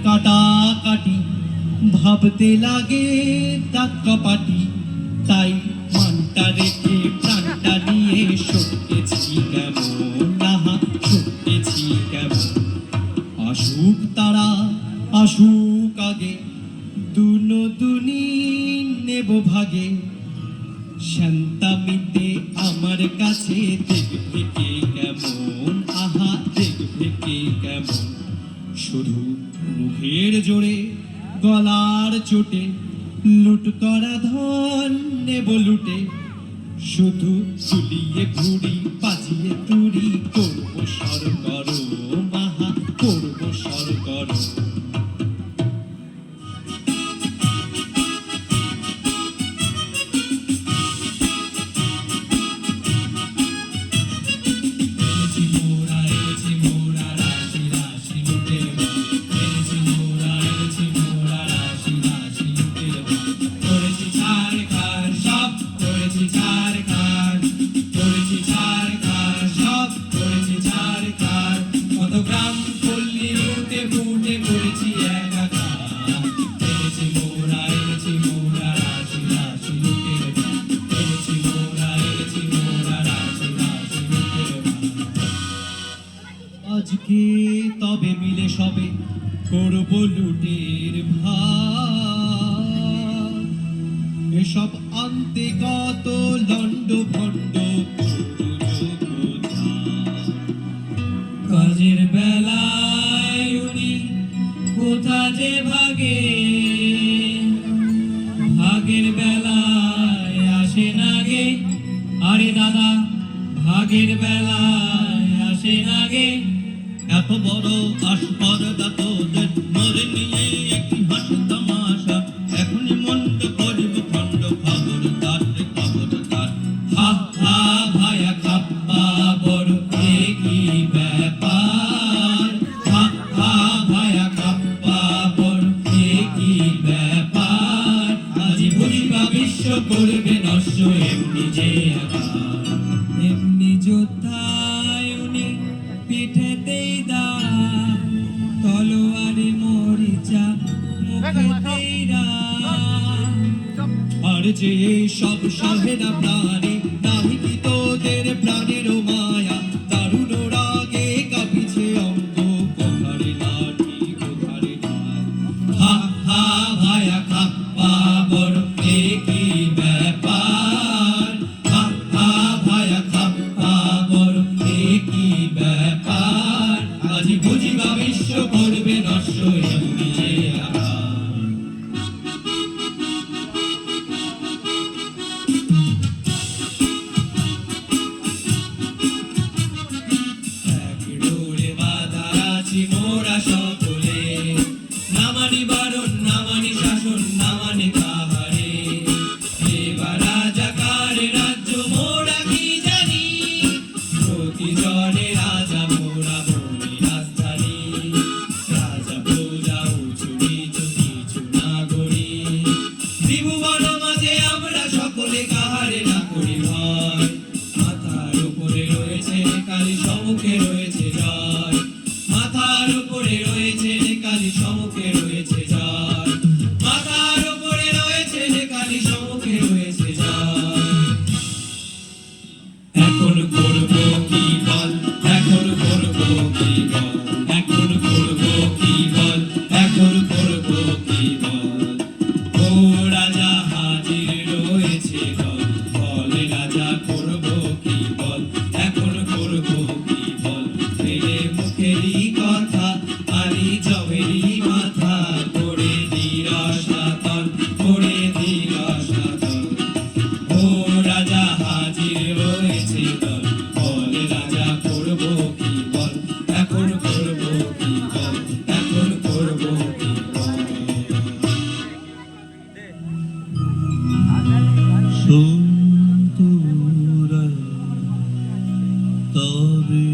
কাটাকাটি ভাবতে লাগে দাঁত কপাটি, তাই মানটা রেখে প্রাণটা নিয়ে সরতেছি কেমন, নাহা সরতেছি কেমন। আসুক তারা আসুক আগে, দুনদুনি নেব ভাগে, শান্তামিতে আমার কাছে দেখবে কে কেমন, আহা দেখবে কে কেমন। শুধু মুখের জোরে গলার চোটে লুট করা ধন নেব লুটে, শুধু ঝুলিয়ে ঘুড়ি বাজিয়ে তুড়ি করব সরগরম, আহা করব সরগরম। আজকে তবে মিলে সবে করব লুটের ভার, এসব আনতে কত লন্ড ভন্ড কাজের বেলায় উনি কোথা যে ভাগে, ভাগের বেলায় আসে না গে, আরে দাদা ভাগের বেলায় আসে না গে। এত বড় আসপর্দা তোদের মরে নিয়ে একটি হাসি তামাশা, এখনই মন্দ করিব খণ্ড খবরদার রে খবরদার। হা হা ভায়া খাপ্পা বড় কি ব্যাপার, হা হা ভায়া খাপ্পা বড় কি ব্যাপার। আজি বুঝিবা বিশ্ব করবে নষ্ট এমনি যে আবার, এমনি যোদ্ধায় উনি পিঠেতেই দা, তলোয়ারে মরিচা মুখেতেই রা। আর যে সব সহেনা প্রাণে নাহি কি তোদের প্রাণেরও মায়া, দারুণ রাগে কাঁপিছে অঙ্গ কোথারে লাঠি কোথারে ঢাল। হা হা ভায়া খাপ্পা বড় কি ব্যাপার, হা হা ভায়া খাপ্পা বড় কি ব্যাপার। আজি বুঝিবা বিশ্ব করবে নষ্ট এমনি যে আবার। এক ডোরে বাঁধা আছি মোরা সকলে, না মানি বারণ না মানি শাসন না মানি কাহারে। এবার রাজাকার রাজ্য মোরা কি জানি, প্রতিজনে রাজা মোরা বলি রাজধানী। রাজা প্রজা উঁচু নিচু কিছু নাগরি, ত্রিভুবন মাঝে আমরা সকলে কাহারে না করি ভয়। মাথার উপরে রয়েছে কালী সম্মুখে রয়েছে জয়, মাথার উপরে রয়েছে কালী সম্মুখে রয়েছে জয়, মাথার উপরে রয়েছে কালী সম্মুখে রয়েছে জয়। এখন করব কি বল, এখন করব কি বল, এখন করব কি বল, এখন করব কি বল। ও রাজা হাজির রয়েছে দল, বল রাজা করব কি বল, এখন করব কি বল। ফেলে মুখেরই কথা আনি জমেরই মাথা, করে দিল সাতল করে দিল সাতল। ও রাজা হাজির রয়েছে দল, বল রাজা করব কি বল, এখন করব কি বল, এখন করব কি বল। সন্তুরা তবে